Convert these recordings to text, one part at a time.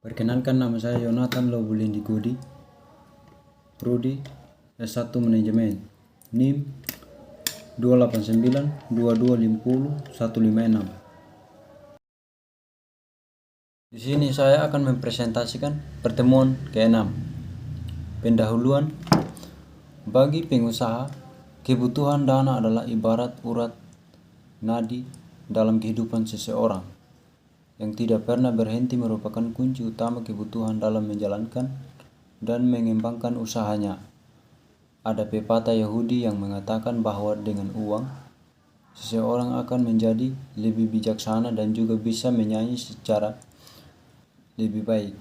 Perkenalkan, nama saya Yonatan Lobulindi Gudi, Prodi S1 Manajemen, NIM 2892250 Di sini saya akan mempresentasikan pertemuan ke-6. Pendahuluan. Bagi pengusaha, kebutuhan dana adalah ibarat urat nadi dalam kehidupan seseorang yang tidak pernah berhenti, merupakan kunci utama kebutuhan dalam menjalankan dan mengembangkan usahanya. Ada pepatah Yahudi yang mengatakan bahwa dengan uang, seseorang akan menjadi lebih bijaksana dan juga bisa menyanyi secara lebih baik.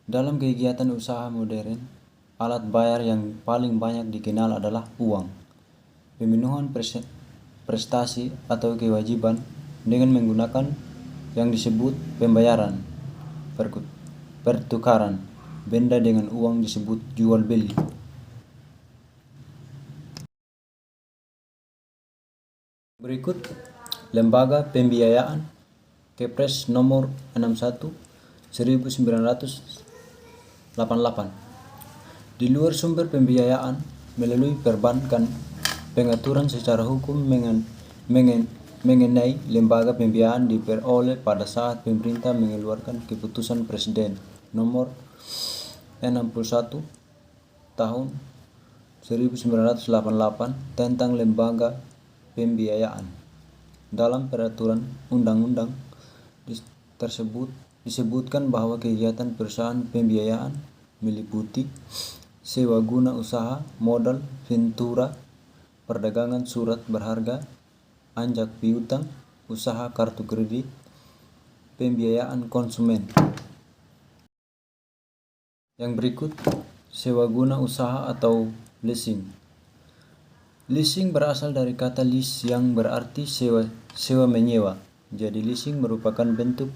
Dalam kegiatan usaha modern, alat bayar yang paling banyak dikenal adalah uang. Pemenuhan prestasi atau kewajiban dengan menggunakan yang disebut pembayaran, pertukaran benda dengan uang disebut jual beli. Berikut Lembaga Pembiayaan Kepres nomor 61 1988. Di luar sumber pembiayaan melalui perbankan, pengaturan secara hukum mengenai lembaga pembiayaan diperoleh pada saat pemerintah mengeluarkan keputusan Presiden nomor 61 tahun 1988 tentang lembaga pembiayaan. Dalam peraturan undang-undang tersebut disebutkan bahwa kegiatan perusahaan pembiayaan meliputi sewa guna usaha, modal, ventura, perdagangan surat berharga, anjak piutang, usaha kartu kredit, pembiayaan konsumen. Yang berikut, sewa guna usaha atau leasing. Leasing berasal dari kata lease yang berarti sewa menyewa. Jadi leasing merupakan bentuk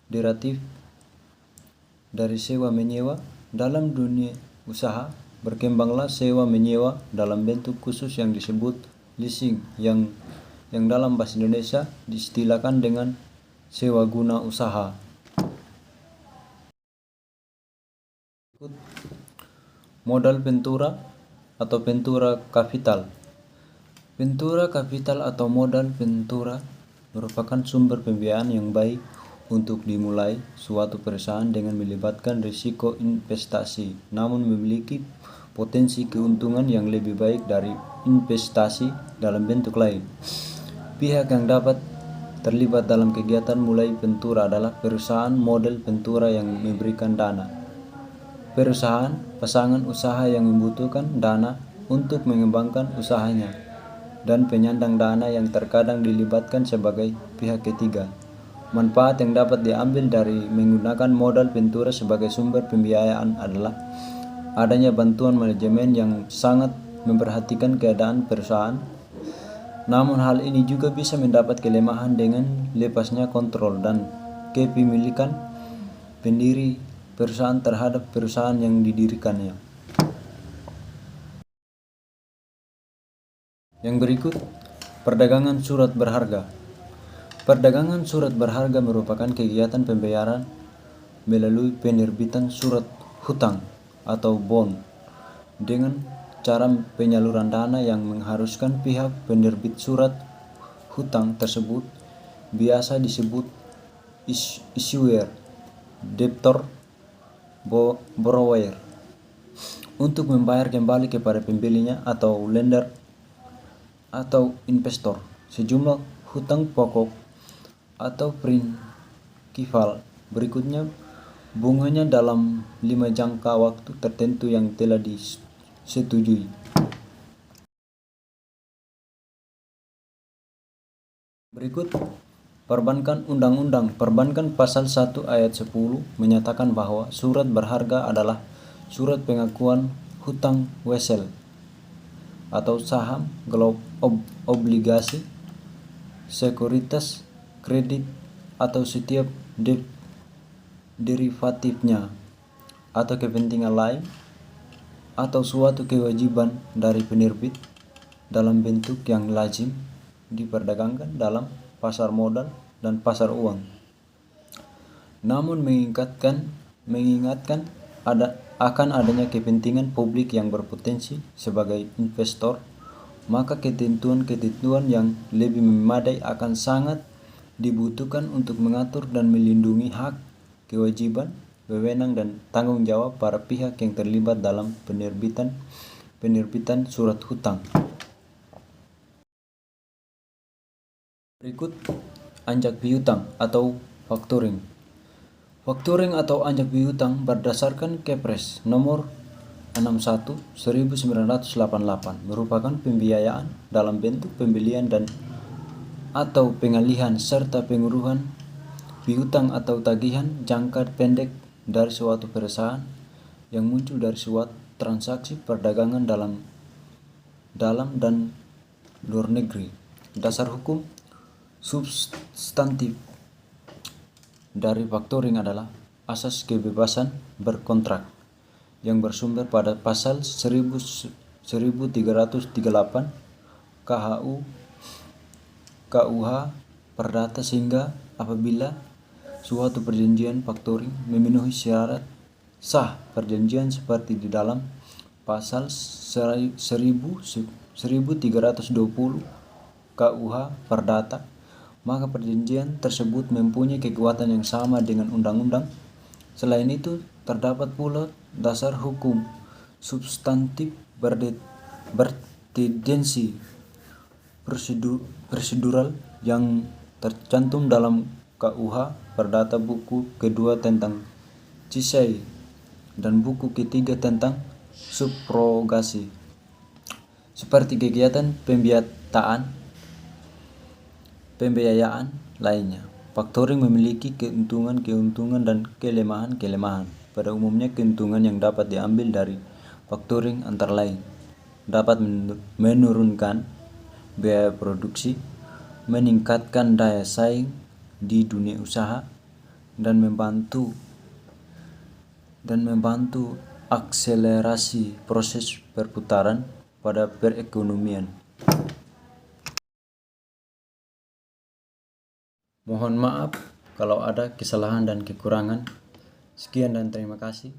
derivatif dari sewa menyewa. Dalam dunia usaha, berkembanglah sewa menyewa dalam bentuk khusus yang disebut leasing yang dalam bahasa Indonesia diistilahkan dengan sewa guna usaha. Modal ventura atau ventura capital. Ventura capital atau modal ventura merupakan sumber pembiayaan yang baik untuk dimulai suatu perusahaan dengan melibatkan risiko investasi, namun memiliki potensi keuntungan yang lebih baik dari investasi dalam bentuk lain. Pihak yang dapat terlibat dalam kegiatan mulai ventura adalah perusahaan model ventura yang memberikan dana, perusahaan pasangan usaha yang membutuhkan dana untuk mengembangkan usahanya, dan penyandang dana yang terkadang dilibatkan sebagai pihak ketiga. Manfaat yang dapat diambil dari menggunakan modal ventura sebagai sumber pembiayaan adalah adanya bantuan manajemen yang sangat memperhatikan keadaan perusahaan. Namun hal ini juga bisa mendapat kelemahan dengan lepasnya kontrol dan kepemilikan pendiri perusahaan terhadap perusahaan yang didirikannya. Yang berikut, perdagangan surat berharga. Perdagangan surat berharga merupakan kegiatan pembayaran melalui penerbitan surat hutang atau bond dengan cara penyaluran dana yang mengharuskan pihak penerbit surat hutang tersebut, biasa disebut issuer, debtor, borrower, untuk membayar kembali kepada pembelinya atau lender atau investor sejumlah hutang pokok atau prinsipal. Berikutnya bunganya dalam 5 jangka waktu tertentu yang telah disetujui. Berikut perbankan. Undang-Undang Perbankan Pasal 1 Ayat 10 menyatakan bahwa surat berharga adalah surat pengakuan hutang wesel atau saham, obligasi, sekuritas, kredit, atau setiap derivatifnya atau kepentingan lain atau suatu kewajiban dari penerbit dalam bentuk yang lazim diperdagangkan dalam pasar modal dan pasar uang. namun mengingatkan akan adanya kepentingan publik yang berpotensi sebagai investor, maka ketentuan-ketentuan yang lebih memadai akan sangat dibutuhkan untuk mengatur dan melindungi hak, kewajiban, wewenang dan tanggung jawab para pihak yang terlibat dalam penerbitan surat hutang. Berikut anjak piutang atau factoring. Factoring atau anjak piutang berdasarkan Kepres nomor 61 1988 merupakan pembiayaan dalam bentuk pembelian dan atau pengalihan serta penguruhan piutang atau tagihan jangka pendek dari suatu perusahaan yang muncul dari suatu transaksi perdagangan dalam dan luar negeri. Dasar hukum substantif dari factoring adalah asas kebebasan berkontrak yang bersumber pada pasal 1338 KUH Perdata, sehingga apabila suatu perjanjian factoring memenuhi syarat sah perjanjian seperti di dalam pasal 1320 KUH Perdata, maka perjanjian tersebut mempunyai kekuatan yang sama dengan undang-undang. Selain itu, terdapat pula dasar hukum substantif bertendensi prosedural yang tercantum dalam KUH Perdata buku kedua tentang cisai dan buku ketiga tentang subrogasi, seperti kegiatan pembiayaan lainnya. Factoring memiliki keuntungan dan kelemahan. Pada umumnya, keuntungan yang dapat diambil dari factoring antara lain dapat menurunkan biaya produksi, meningkatkan daya saing di dunia usaha, dan membantu akselerasi proses perputaran pada perekonomian. Mohon maaf kalau ada kesalahan dan kekurangan. Sekian dan terima kasih.